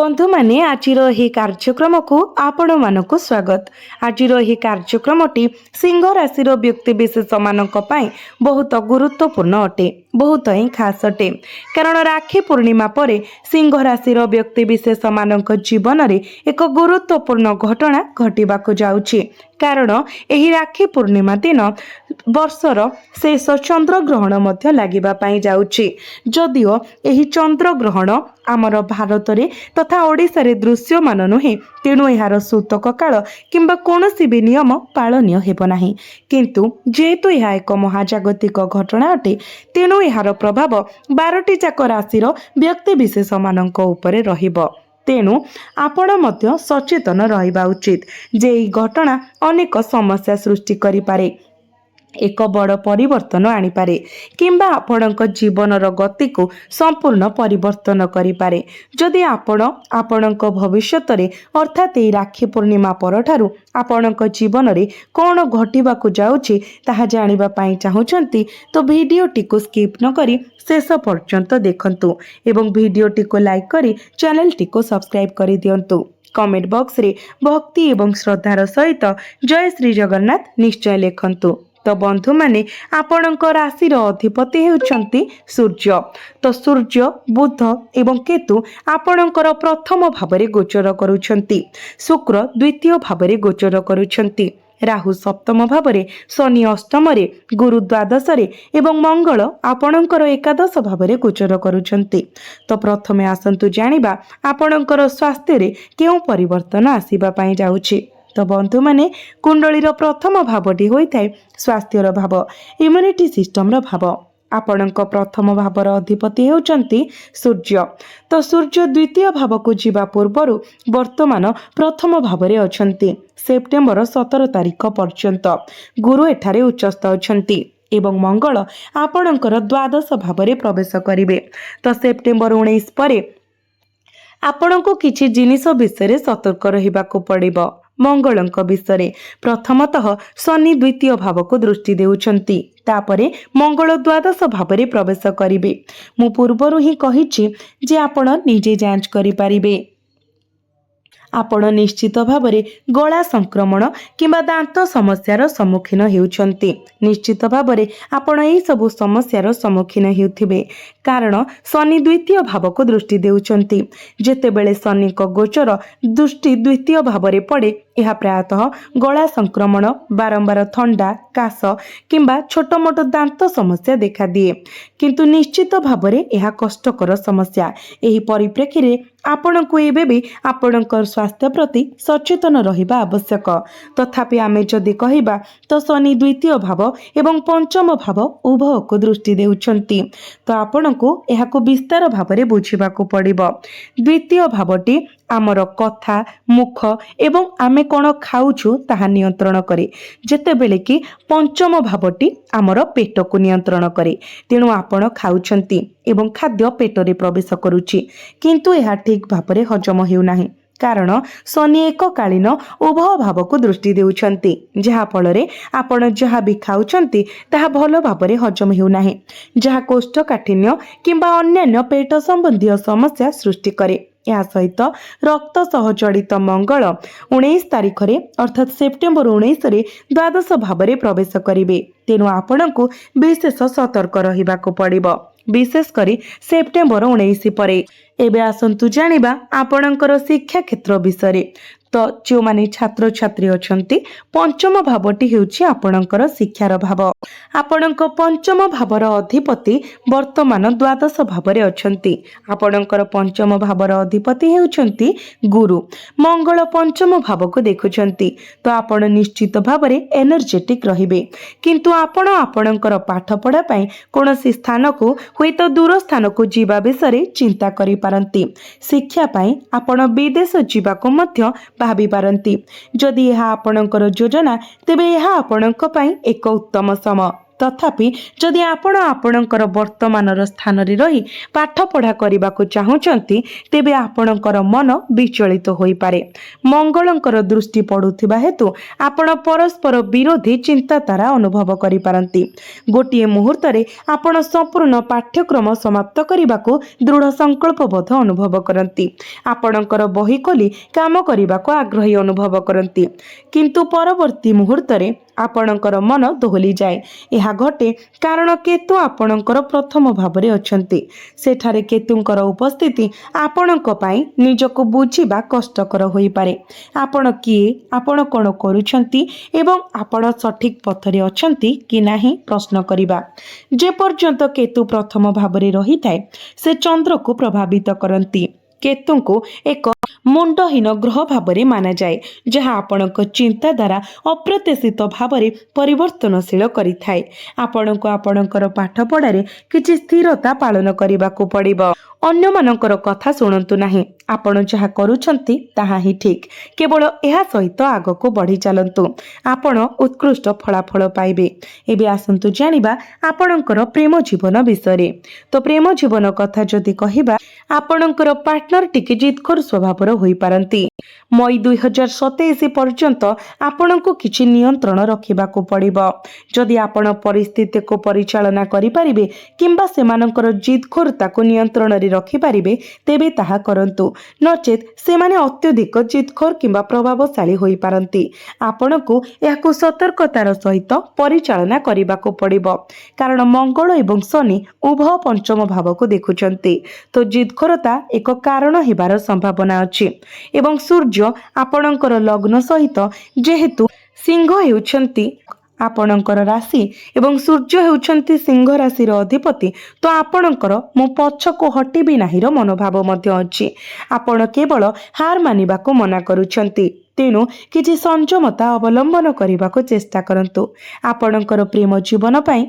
बंधु माने आजिर एही कार्यक्रम को आपण मानक स्वागत। आजिर एही कार्यक्रमटी सिंह राशि व्यक्ति विशेष मानक पई बहुत गुरुत्वपूर्ण अटे, बहुत ही खास अटे। कारण राखी पूर्णिमा पर सिंह राशि व्यक्ति विशेष मानक जीवन में एक गुरुत्वपूर्ण घटना घटिबाकु जाउछि। कारण एही राखी पूर्णिमा दिन वर्षर शेष चंद्र ग्रहण मध्य लागिबा पई जाउछि। जदिओ एही चंद्र ग्रहण आमर भारत रे तथा ओडिशा रे दृश्यमान नुहे, तेणु यार सूतक काल किंबा कोनोसी भी नियम पालनीय हेब नाही। किंतु जेहेतु यह एक महाजागतिक घटना अटे, तेणु यार प्रभाव 12टी जाक राशि व्यक्ति विशेष मानक उपरे रहिब। तेणु आपण मध्य सचेतन रहिबा उचित जे ई घटना अनेक समस्या सृष्टि करि पारे, एक बड़ परिवर्तन आनीपारे किंबा आपणक जीवनर गति को संपूर्ण परिवर्तन करिपारे। जदि आपणक भविष्यत रे अर्थात ए राखी पूर्णिमा परठारु आपणक जीवन रे कोन घटिबाकु जाउछि ताहा जानिबा पई चाहुचंती तो भिडियोटी को स्किप न करी शेष पर्यंत देखंतु एवं भिडियोटी को लाइक करी चैनलटी को सब्सक्राइब करि दियंतु। कमेंट बॉक्स रे भक्ति एवं श्रद्धार सहित जय श्री जगन्नाथ निश्चय लेखंतु। तो बंधु माने आपणक राशिर अधिपति हेउचंती सूर्य। तो सूर्य बुध एवं केतु आपणकर प्रथम भावरे गोचर करुछंती, शुक्र द्वितीय भावरे गोचर करुछंती, राहु सप्तम भावरे, शनि अष्टम रे, गुरु द्वादश रे एवं मंगल आपणकर एकादश भावरे गोचर करुछंती। तो प्रथमे आसंतु जानिबा आपणकर स्वास्थ्य रे केउ परिवर्तन आसीबा पई जाउछि। तो बंधु माने कुंडलीर प्रथम भावटी होइथाय स्वास्थ्यर भाव, इम्यूनिटी सिस्टम रो भाव। आपणक प्रथम भावर अधिपति हेउचंती सूर्य। तो सूर्य द्वितीय भाव को जीवा पूर्वरु वर्तमान प्रथम भावरे अछंती सेप्टेम्बर 17 तारिख पर्यंत। गुरु एठारे उच्चस्थ अछंती एवं मंगल आपणकर द्वादश भावरे प्रवेश करिवे। तो सेप्टेम्बर 19 परे आपणको किछि जिनिस विषय सतर्क रहिबाकु पड़िबो। मंगलंक विषय प्रथमतः शनि द्वितीय भाव को दृष्टि देउछंती, तापरे मंगल द्वादश भावरे प्रवेश करिवे। मु पूर्वरु ही कहिछि जे आपण निजे जांच करि पारिबे। आपण निश्चित भावरे गला संक्रमण किंबा दांत समस्यार सम्मुखीन हेउछंती। निश्चित भावरे आपण एही सब समस्यार सम्मुखीन हेउथिबे, कारण शनि द्वितीय भाव को दृष्टि देउछंती। जेतेबेले शनि को गोचर दृष्टि द्वितीय भावरे पड़े, यह प्रायतः गला संक्रमण, बारंबार थंडा, काश किंबा छोट मोट दांत समस्या देखा दिए। किंतु निश्चित भावरे यह कष्टकर समस्या। एही परिप्रेक्षी रे आपणको एबे भी आपणकर स्वास्थ्य प्रति सचेतन रहिबा आवश्यक। तथापि आमे जदि कहिबा तो शनि द्वितीय भाव एवं पंचम भाव उभय को दृष्टि देउछंती। तो आपणको एहाको विस्तार भावरे बुझिबाको पड़िबो। द्वितीय भावटी आमर कथा, मुख एवं आमे कोन खाउछु ताहा नियंत्रण करे, जेतेबेले कि पंचम भावटी आमर पेट को नियंत्रण करे। तेणु आपण खाउछंती एवं खाद्य पेटरे प्रवेश करुछि, किंतु यह ठीक भावरे हजम हेउ नाही, कारण शनि एककालीन उभय भाव को दृष्टि देउछंती, जहा फलरे आपण जहा भी खाउछंती ताहा भलो भावरे हजम हेउ नाही, जहा कोष्ठकाठिन्य किंबा अन्यान्य पेट संबंधी समस्या सृष्टि करे। या सहित रक्त सह जड़ित मंगल 19 तारिख रे अर्थात सेप्टेम्बर 19 रे द्वादश भावरे प्रवेश करिवे। तेणु आपणको विशेष सतर्क रहिबाको पड़िबो, विशेष करी सेप्टेम्बर 19 परे। एबे आसंतु जानिबा आपणकर शिक्षा क्षेत्र विषय। तो जो माने छात्र छात्री अछंती, पंचम भावटी हेउछि आपणकर शिक्षार भाव। आपणक पंचम भावर अधिपति वर्तमान द्वादश भावरे अछंती। आपणकर पंचम भावर अधिपति हेउछंती गुरु। मंगल पंचम भाव को देखुछंती। तो आपण निश्चित भावरे एनर्जेटिक रहिबे, किंतु आपण आपणकर पाठ पढ़ा पई कोनोसी स्थान को होय तो दूर स्थान को जीवा विषय चिंता करि पारंती। शिक्षा पई आपण विदेश जीवा को मध्य भाबी पारंती। जदि यह आपणकर योजना, तेबे यह आपणक पई एक उत्तम समय। तथापि जदि आपण आपणकर वर्तमानर स्थान रे रही पाठ पढ़ा करबाकू चाहुचंती तेबे आपणकर मन विचलित होई पारे। मंगलंकर दृष्टि पड़ुथिबा हेतु आपण परस्पर विरोधी चिंताधारा अनुभव करि पारंती। गोटिए मुहूर्त रे आपण संपूर्ण पाठ्यक्रम समाप्त करबाकू दृढ़ संकल्पबोध अनुभव करंती। आपणकर बही खोली काम करबाकू आग्रही अनुभव करंती, किंतु परवर्ती मुहूर्त रे आपणकर मन दोहली जाए। यह घटे कारण केतु आपणकर प्रथम भावरे अछंती। सेठारे केतुंकर उपस्थिति आपणक पई निजको बुझिबा कष्टकर होई पारे। आपण किए, आपण कोन करूछंती एवं आपण सठिक पथरे अछंती कि नाही प्रश्न करिबा। जे पर्यंत केतु प्रथम भावरे रही थाए से चंद्र को प्रभावित करंती। केतु को एक मुंडहीन ग्रह भावरे माना जाए, जहाँ आपणक चिंताधारा अप्रत्याशित भावरे परिवर्तनशील करि थाए। आपणको आपणकर पाठ पढ़ारे किछि स्थिरता पालन करिबाकू पड़िबो। अन्य मानकर कथा सुनंतु नाही। आपण जहाँ करूछंती ताहा ही ठीक। केवल एहा सहित आगको बढ़ी चलंतु, आपण उत्कृष्ट फलाफल पाइबे। एबे आसंतु जानिबा आपणकर प्रेम जीवन विषय। तो प्रेम जीवन कथा जदि कहिबा, आपणकर पार्टनर टिके जिदखोर स्वभावर होई पारंती। मई 2027 पर्यंत आपणको किछि नियंत्रण रखिबाकू पड़िबो। जदि आपण परिस्थिति को परिचालना करि पारिबे किंबा सेमानकर जिदखोरता को नियंत्रण रे रखि पारिबे तेबे ताहा करंतु। नचेत सेमाने अत्यधिक जिदखोर किंबा प्रभावशाली होई पारंती। आपणको याकू सतर्कतार सहित परिचालना करिबाकू पड़िबो, कारण मंगल एवं शनि उभय पंचम भाव को देखुचंती। तो जिदखोरता एक कारण हेबार संभावना अछि। एवं सूर्य आपणकर लग्न सहित जेहेतु सिंह हेउछंती आपणकर राशि एवं सूर्य हेउछंती सिंह राशि अधिपति, तो आपणकर मो पछको हटिबी नाहीर मनोभाव मध्य अछि। आपण केवल हार मानिबाकू मना करूछंती, तेणु किछि संयमता अवलंबन करबाकू चेष्टा करंतु। आपणकर प्रेम जीवन पई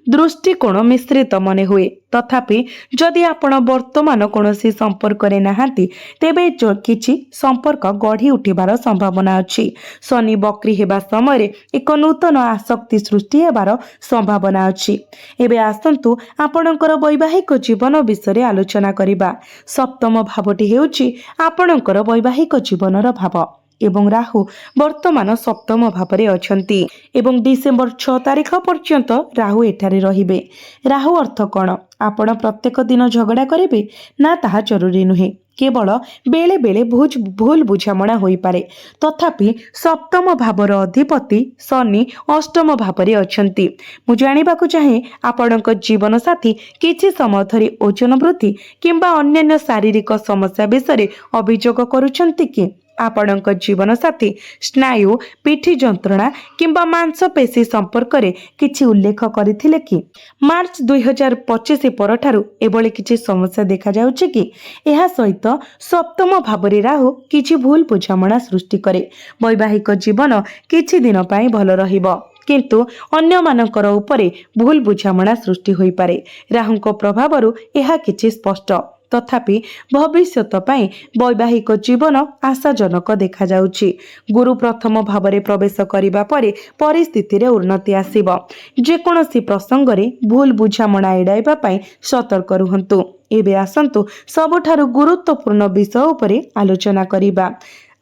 दृष्टिकोण मिश्रित मने हुए। तथापि जदि आपण वर्तमान कोनोसी संपर्क रे नाहांती तेबे जो किछि संपर्क गढ़ी उठिबार संभावना अछि। शनि बक्री हेबा समय एक नूतन आसक्ति सृष्टि हेबार संभावना अछि। एबे आसंतु आपणकर वैवाहिक जीवन विषय आलोचना करिबा। सप्तम भावटी हेउछि आपणकर वैवाहिक जीवनर भाव एवं राहु वर्तमान सप्तम भावरे अछंती एवं डिसेम्बर 6 तारिख पर्यंत राहु एठारे रहिबे। राहु अर्थ कौन? आपण प्रत्येक दिन झगड़ा करेबे ना ताहा जरूरी नुहे। केवल बेले बेले भूल बुझामणा होई पारे। तथापि सप्तम भावर अधिपति शनि अष्टम भावरे अछंती। मु जानिबाकू चाहे आपणक जीवन साथी किछि समय धरि ओजन वृद्धि किंबा अन्य शारीरिक समस्या विषय अभियोग करूछंती कि? आपणक जीवन साथी स्नायु, पिठी जंत्रणा किंबा मांसपेशी संपर्क रे किछि उल्लेख करथिले कि? मार्च 2025 परठारु एबोले किछि समस्या देखा जाउछि कि? एहा सहित सप्तम भावरे राहु किछि भूल बुझामणा सृष्टि करे। वैवाहिक जीवन किछि दिन पई भल रहिबो, किंतु अन्य मानकर उपरे भूल बुझामणा सृष्टि होई पारे। राहुंको प्रभावरु एहा किछि स्पष्ट। तथापि भविष्यत पई वैवाहिक जीवन आशाजनक देखा जाउछि। गुरु प्रथम भावरे प्रवेश करिबा परे परिस्थिति रे उन्नति आसीबो। जे कोनोसी प्रसंग रे भूल बुझामणा एडाइबा पई सतर्क रुहंतु। एबे आसंतु सबठारु गुरुत्वपूर्ण विषय उपरे आलोचना करिबा।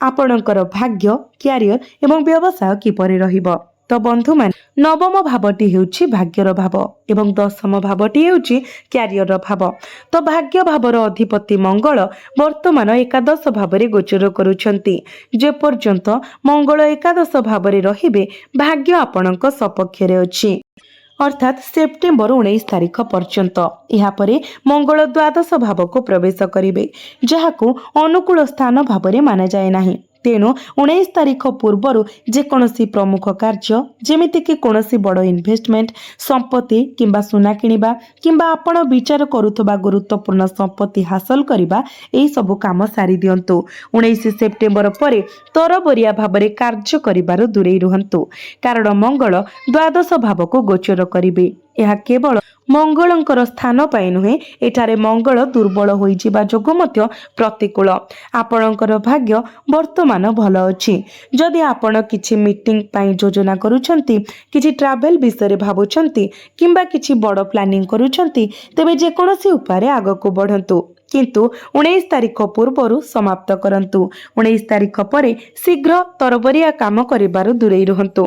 आपणकर भाग्य, क्यारियर एवं व्यवसाय किपरि रहिबो। तो बंधु मान नवम भावटी हेउछि भाग्यर भाव एवं दशम भावटी हेउछि क्यारियर भाव। तो भाग्य भावर अधिपति मंगल वर्तमान एकादश भावरे गोचर करूछंती। जे पर्यंत मंगल एकादश भावरे रहिबे भाग्य आपणक सपक्षरे अछि, अर्थात सेप्टेम्बर 19 तारिख पर्यंत। यापरे मंगल द्वादश भाव को प्रवेश करिवे, जहाकू अनुकूल स्थान भावरे माना जाए नाही। तेणु 19 तारिख पूर्वर जेकोसी प्रमुख कार्य जेमिति कि कोनोसी बड़ इन्वेस्टमेंट, संपत्ति किंबा सुना किनिबा किंबा आपण विचार करुथबा गुरुत्वपूर्ण संपत्ति हासिल करिबा, एई सब काम सारी दियंतु। 19 सेप्टेम्बर परे तरबरिया भाबरे कार्य करिबार दूरेई रुहंतु, कारण मंगल द्वादश भाव को गोचर करिवे। यह केवल ମଙ୍ଗଳଙ୍କର ସ୍ଥାନ ପାଇଁ ନୁହେଁ, ଏଠାରେ ମଙ୍ଗଳ ଦୁର୍ବଳ ହୋଇଯିବା ଯୋଗୁଁ ମଧ୍ୟ ପ୍ରତିକୂଳ। ଆପଣଙ୍କର ଭାଗ୍ୟ ବର୍ତ୍ତମାନ ଭଲ ଅଛି। ଯଦି ଆପଣ କିଛି ମିଟିଂ ପାଇଁ ଯୋଜନା କରୁଛନ୍ତି, କିଛି ଟ୍ରାଭେଲ ବିଷୟରେ ଭାବୁଛନ୍ତି କିମ୍ବା କିଛି ବଡ଼ ପ୍ଲାନିଂ କରୁଛନ୍ତି, ତେବେ ଯେକୌଣସି ଉପାୟରେ ଆଗକୁ ବଢ଼ନ୍ତୁ, କିନ୍ତୁ 19 ତାରିଖ ପୂର୍ବରୁ ସମାପ୍ତ କରନ୍ତୁ। 19 ତାରିଖ ପରେ ଶୀଘ୍ର ତରବରିଆ କାମ କରିବାରୁ ଦୂରେଇ ରୁହନ୍ତୁ।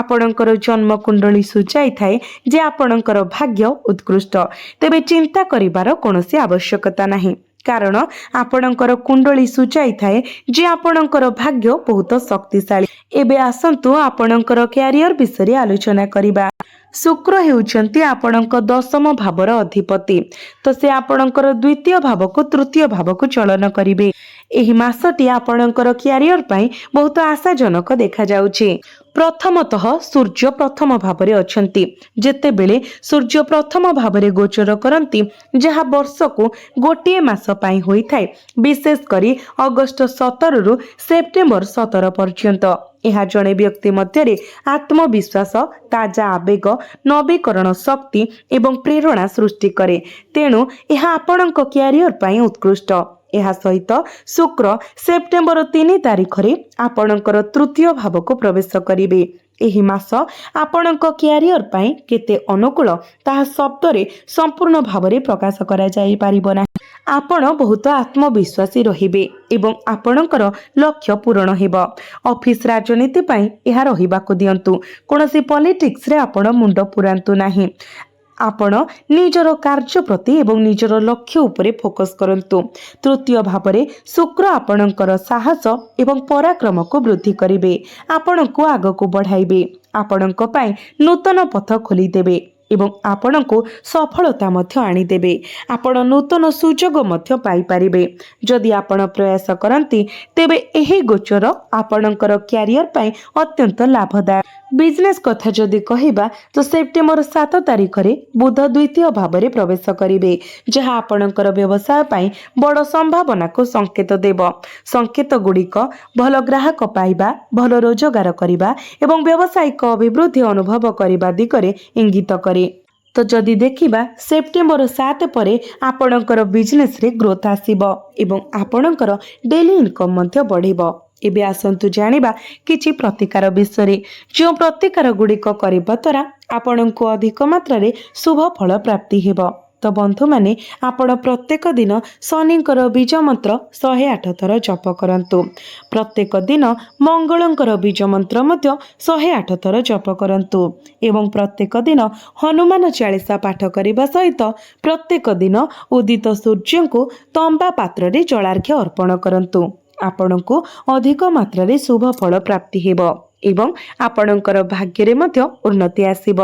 ଆପଣଙ୍କର ଜନ୍ମ କୁଣ୍ଡଳୀ ସୂଚାଇଥାଏ ଯେ ଆପଣଙ୍କର ଭାଗ୍ୟ ଉତ୍କୃଷ୍ଟ, ତେବେ ଚିନ୍ତା କରିବାର କୌଣସି ଆବଶ୍ୟକତା ନାହିଁ, କାରଣ ଆପଣଙ୍କର କୁଣ୍ଡଳୀ ସୂଚାଇଥାଏ ଯେ ଆପଣଙ୍କର ଭାଗ୍ୟ ବହୁତ ଶକ୍ତିଶାଳୀ। ଏବେ ଆସନ୍ତୁ ଆପଣଙ୍କର କ୍ୟାରିୟର ବିଷୟରେ ଆଲୋଚନା କରିବା। ଶୁକ୍ର ହେଉଛନ୍ତି ଆପଣଙ୍କ 10ମ ଭାବର ଅଧିପତି, ତ ସେ ଆପଣଙ୍କର 2ୟ ଭାବକୁ 3ୟ ଭାବକୁ ଚଳନ କରିବେ। ଏହି ମାସଟି ଆପଣଙ୍କର କ୍ୟାରିୟର ପାଇଁ ବହୁତ ଆଶାଜନକ ଦେଖାଯାଉଛି। ପ୍ରଥମତଃ ସୂର୍ଯ୍ୟ ପ୍ରଥମ ଭାବରେ ଅଛନ୍ତି। ଯେତେବେଳେ ସୂର୍ଯ୍ୟ ପ୍ରଥମ ଭାବରେ ଗୋଚର କରନ୍ତି, ଯାହା ବର୍ଷକୁ ଗୋଟିଏ ମାସ ପାଇଁ ହୋଇଥାଏ, ବିଶେଷ କରି ଅଗଷ୍ଟ 17ରୁ ସେପ୍ଟେମ୍ବର 17 ପର୍ଯ୍ୟନ୍ତ, ଏହା ଜଣେ ବ୍ୟକ୍ତି ମଧ୍ୟରେ ଆତ୍ମବିଶ୍ୱାସ, ତାଜା ଆବେଗ, ନବୀକରଣ ଶକ୍ତି ଏବଂ ପ୍ରେରଣା ସୃଷ୍ଟି କରେ। ତେଣୁ ଏହା ଆପଣଙ୍କ କ୍ୟାରିୟର ପାଇଁ ଉତ୍କୃଷ୍ଟ। ଏହା ସହିତ ଶୁକ୍ର ସେପ୍ଟେମ୍ବର 3 ତାରିଖରେ ଆପଣଙ୍କର 3ୟ ଭାବକୁ ପ୍ରବେଶ କରିବେ। ଏହି ମାସ ଆପଣଙ୍କ କ୍ୟାରିୟର ପାଇଁ କେତେ ଅନୁକୂଳ ତାହା ଶବ୍ଦରେ ସମ୍ପୂର୍ଣ୍ଣ ଭାବରେ ପ୍ରକାଶ କରାଯାଇପାରିବ ନାହିଁ। ଆପଣ ବହୁତ ଆତ୍ମବିଶ୍ୱାସୀ ରହିବେ ଏବଂ ଆପଣଙ୍କର ଲକ୍ଷ୍ୟ ପୂରଣ ହେବ। ଅଫିସ ରାଜନୀତି ପାଇଁ ଏହା ରହିବାକୁ ଦିଅନ୍ତୁ। କୌଣସି ପଲିଟିକ୍ସରେ ଆପଣ ମୁଣ୍ଡ ପୁରାନ୍ତୁ ନାହିଁ। ଆପଣ ନିଜର କାର୍ଯ୍ୟ ପ୍ରତି ଏବଂ ନିଜର ଲକ୍ଷ୍ୟ ଉପରେ ଫୋକସ କରନ୍ତୁ। 3ୟ ଭାବରେ ଶୁକ୍ର ଆପଣଙ୍କର ସାହସ ଏବଂ ପରାକ୍ରମକୁ ବୃଦ୍ଧି କରିବେ, ଆପଣଙ୍କୁ ଆଗକୁ ବଢ଼ାଇବେ, ଆପଣଙ୍କ ପାଇଁ ନୂତନ ପଥ ଖୋଲିଦେବେ ଏବଂ ଆପଣଙ୍କୁ ସଫଳତା ମଧ୍ୟ ଆଣିଦେବେ। ଆପଣ ନୂତନ ସୁଯୋଗ ମଧ୍ୟ ପାଇପାରିବେ। ଯଦି ଆପଣ ପ୍ରୟାସ କରନ୍ତି, ତେବେ ଏହି ଗୋଚର ଆପଣଙ୍କର କ୍ୟାରିୟର ପାଇଁ ଅତ୍ୟନ୍ତ ଲାଭଦାୟକ। ବିଜନେସ୍ କଥା ଯଦି କହିବା, ତ ସେପ୍ଟେମ୍ବର 7 ତାରିଖରେ ବୁଧ 2ୟ ଭାବରେ ପ୍ରବେଶ କରିବେ, ଯାହା ଆପଣଙ୍କର ବ୍ୟବସାୟ ପାଇଁ ବଡ଼ ସମ୍ଭାବନାକୁ ସଂକେତ ଦେବ। ସଂକେତ ଗୁଡ଼ିକ ଭଲ ଗ୍ରାହକ ପାଇବା, ଭଲ ରୋଜଗାର କରିବା ଏବଂ ବ୍ୟବସାୟିକ ଅଭିବୃଦ୍ଧି ଅନୁଭବ କରିବା ଦିଗରେ ଇଙ୍ଗିତ କରେ। ତ ଯଦି ଦେଖିବା, ସେପ୍ଟେମ୍ବର 7 ପରେ ଆପଣଙ୍କର ବିଜନେସରେ ଗ୍ରୋଥ ଆସିବ ଏବଂ ଆପଣଙ୍କର ଡେଲି ଇନକମ୍ ମଧ୍ୟ ବଢ଼ିବ। ଏବେ ଆସନ୍ତୁ ଜାଣିବା କିଛି ପ୍ରତିକାର ବିଷୟରେ, ଯେଉଁ ପ୍ରତିକାର ଗୁଡ଼ିକ କରିବା ଦ୍ୱାରା ଆପଣଙ୍କୁ ଅଧିକ ମାତ୍ରାରେ ଶୁଭ ଫଳ ପ୍ରାପ୍ତି ହେବ। ତ ବନ୍ଧୁମାନେ, ଆପଣ ପ୍ରତ୍ୟେକ ଦିନ ଶନିଙ୍କର ବୀଜ ମନ୍ତ୍ର 108 ଥର ଜପ କରନ୍ତୁ। ପ୍ରତ୍ୟେକ ଦିନ ମଙ୍ଗଳଙ୍କର ବୀଜ ମନ୍ତ୍ର ମଧ୍ୟ 108 ଥର ଜପ କରନ୍ତୁ ଏବଂ ପ୍ରତ୍ୟେକ ଦିନ ହନୁମାନ ଚାଳିଶା ପାଠ କରିବା ସହିତ ପ୍ରତ୍ୟେକ ଦିନ ଉଦିତ ସୂର୍ଯ୍ୟଙ୍କୁ ତମ୍ବା ପାତ୍ରରେ ଜଳାର୍ଘ୍ୟ ଅର୍ପଣ କରନ୍ତୁ। ଆପଣଙ୍କୁ ଅଧିକ ମାତ୍ରାରେ ଶୁଭ ଫଳ ପ୍ରାପ୍ତି ହେବ ଏବଂ ଆପଣଙ୍କର ଭାଗ୍ୟରେ ମଧ୍ୟ ଉନ୍ନତି ଆସିବ।